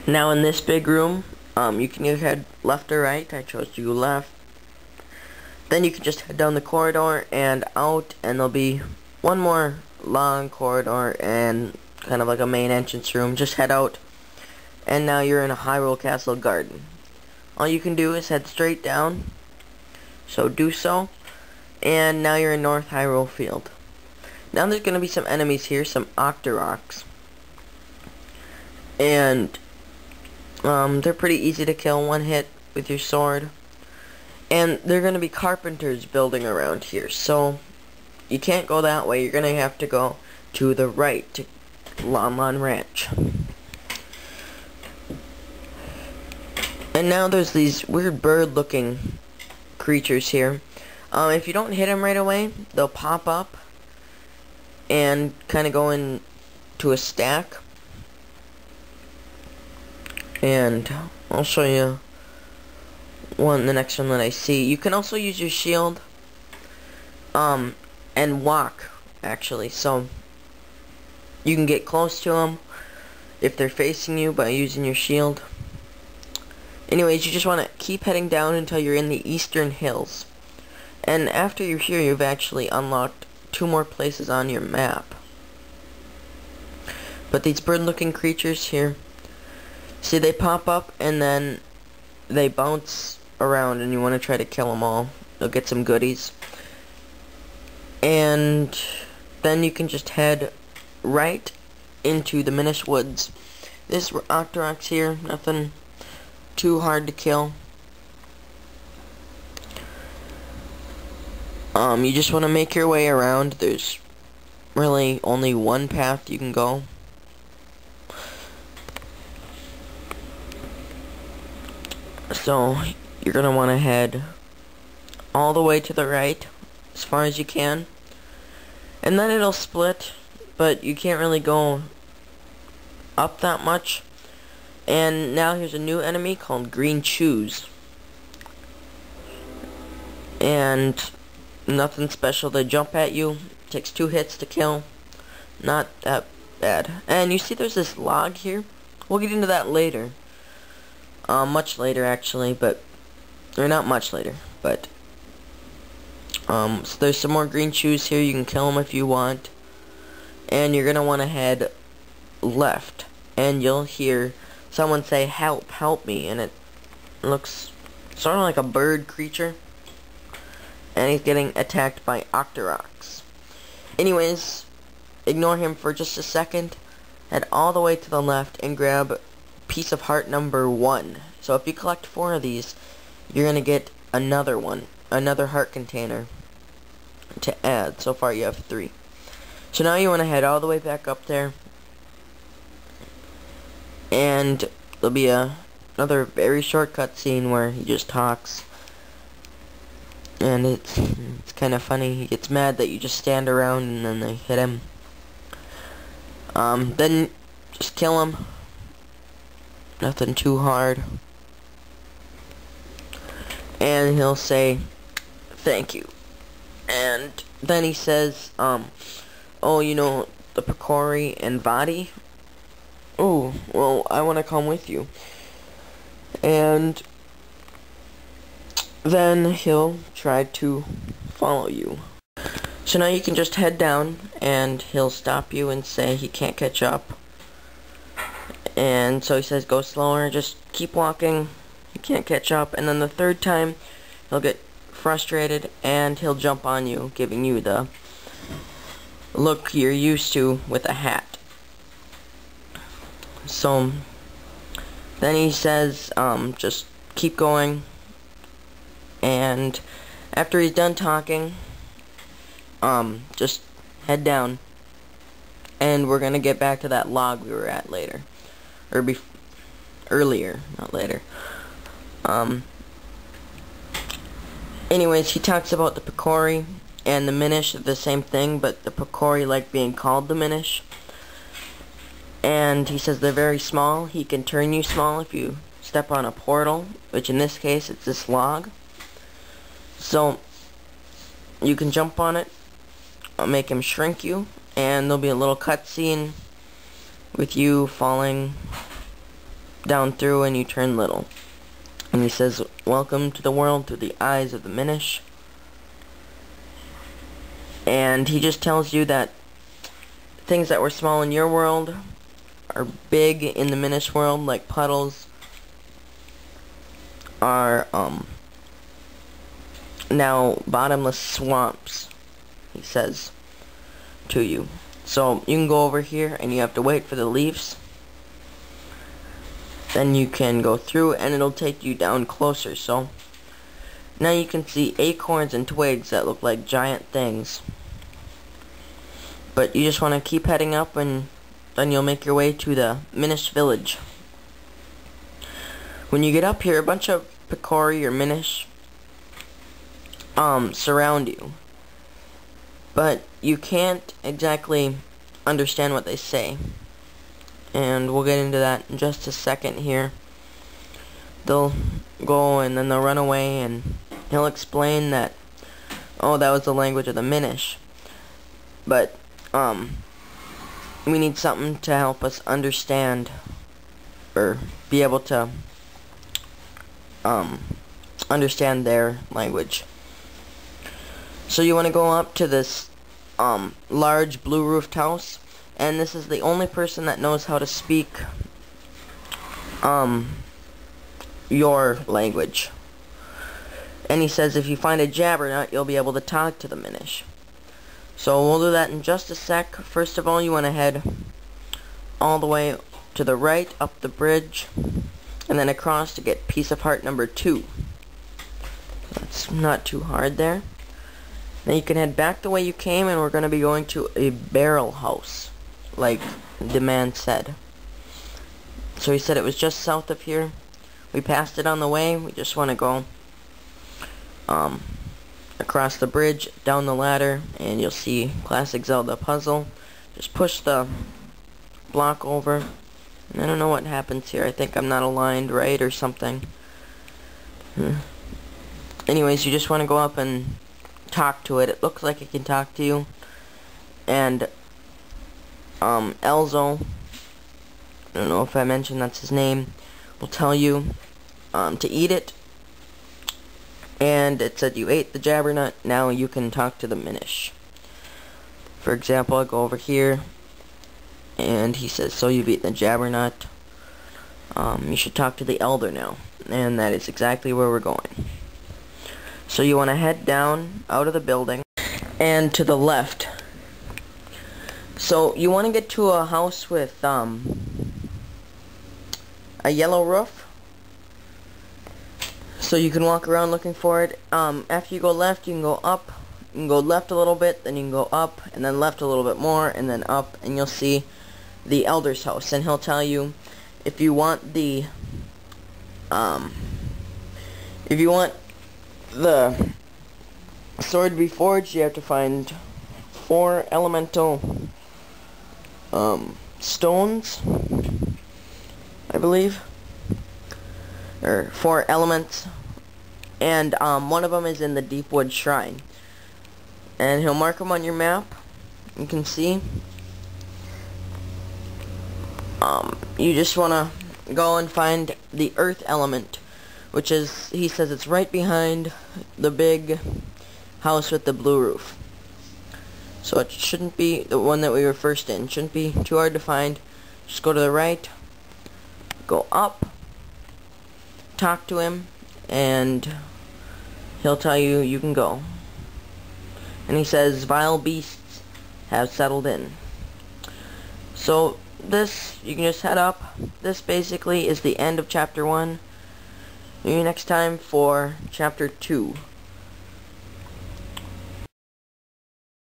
Now in this big room, you can either head left or right. I chose to go left. Then you can just head down the corridor and out, and there'll be one more long corridor and kind of like a main entrance room. Just head out, and now you're in a Hyrule Castle garden. All you can do is head straight down, so do so, and now you're in North Hyrule Field. Now there's going to be some enemies here, some Octoroks, and they're pretty easy to kill, one hit with your sword. And they're going to be carpenters building around here, so you can't go that way. You're going to have to go to the right, to Lon Lon Ranch. And now there's these weird bird-looking creatures here. If you don't hit them right away, they'll pop up and kind of go into a stack. And I'll show you the next one that I see. You can also use your shield and walk, actually, so you can get close to them if they're facing you by using your shield. Anyways, you just want to keep heading down until you're in the Eastern Hills, and after you're here, you've actually unlocked 2 more places on your map. But these bird-looking creatures here, see, they pop up and then they bounce around, and you want to try to kill them all. You'll get some goodies. And then you can just head right into the Minish Woods. There's Octoroks here, nothing too hard to kill. You just want to make your way around. There's really only one path you can go. So you're going to want to head all the way to the right as far as you can, and then it'll split, but you can't really go up that much. And now here's a new enemy called Green Shoes, and nothing special. They jump at you, takes 2 hits to kill, not that bad. And you see there's this log here, we'll get into that later. Much later actually, but, or not much later, but, so there's some more green shoes here. You can kill them if you want, and you're gonna want to head left, and you'll hear someone say, "Help, help me," and it looks sort of like a bird creature, and he's getting attacked by Octoroks. Anyways, ignore him for just a second, head all the way to the left and grab piece of heart number 1. So if you collect 4 of these, you're gonna get another one, another heart container to add. So far you have 3. So now you want to head all the way back up there, and there'll be another very short cutscene where he just talks, and it's kind of funny. He gets mad that you just stand around and then they hit him. Then just kill him. Nothing too hard. And he'll say, "Thank you." And then he says, "Oh, you know, the Picori and Vadi? Oh, well, I want to come with you." And then he'll try to follow you. So now you can just head down, and he'll stop you and say he can't catch up. And so he says, "Go slower, just keep walking, you can't catch up." And then the 3rd time, he'll get frustrated and he'll jump on you, giving you the look you're used to with a hat. So then he says, just keep going, and after he's done talking, just head down, and we're gonna get back to that log we were at later. Or earlier, not later. Anyways, he talks about the Picori and the Minish, the same thing, but the Picori like being called the Minish. And he says they're very small. He can turn you small if you step on a portal, which in this case, it's this log. So, you can jump on it, make him shrink you, and there'll be a little cutscene with you falling down through and you turn little. And he says, welcome to the world through the eyes of the Minish. And he just tells you that things that were small in your world are big in the Minish world, like puddles are now bottomless swamps, he says to you. So you can go over here and you have to wait for the leaves. Then you can go through and it'll take you down closer. So now you can see acorns and twigs that look like giant things. But you just want to keep heading up and then you'll make your way to the Minish Village. When you get up here, a bunch of Picori or Minish surround you. But you can't exactly understand what they say. And we'll get into that in just a second here. They'll go and then they'll run away and he'll explain that, oh, that was the language of the Minish. But, we need something to help us understand or be able to understand their language. So you want to go up to this large blue roofed house, and this is the only person that knows how to speak your language. And he says if you find a Jabbernut, you'll be able to talk to the Minish. So we'll do that in just a sec. First of all, you want to head all the way to the right, up the bridge, and then across to get piece of heart number 2. That's not too hard there. Then you can head back the way you came, and we're going to be going to a barrel house, like the man said. So he said it was just south of here. We passed it on the way. We just want to go across the bridge, down the ladder, and you'll see classic Zelda puzzle. Just push the block over. And I don't know what happens here. I think I'm not aligned right or something. Anyways, you just want to go up and talk to it. It looks like it can talk to you. And Elzo, I don't know if I mentioned that's his name, will tell you to eat it. And it said you ate the Jabbernut, now you can talk to the Minish. For example, I go over here, and he says, so you've eaten the Jabbernut, you should talk to the Elder now. And that is exactly where we're going. So you want to head down, out of the building, and to the left. So you want to get to a house with a yellow roof. So you can walk around looking for it. After you go left, you can go up. You can go left a little bit, then you can go up, and then left a little bit more, and then up, and you'll see the Elder's house. And he'll tell you if you want the sword to be forged, you have to find 4 elemental stones, I believe, or 4 elements, and one of them is in the Deepwood Shrine, and he'll mark them on your map. You can see. You just want to go and find the earth element, which is, he says it's right behind the big house with the blue roof. So it shouldn't be the one that we were first in. Shouldn't be too hard to find. Just go to the right, go up, talk to him, and he'll tell you you can go. And he says vile beasts have settled in. So this, you can just head up. This basically is the end of chapter 1. See you next time for chapter 2.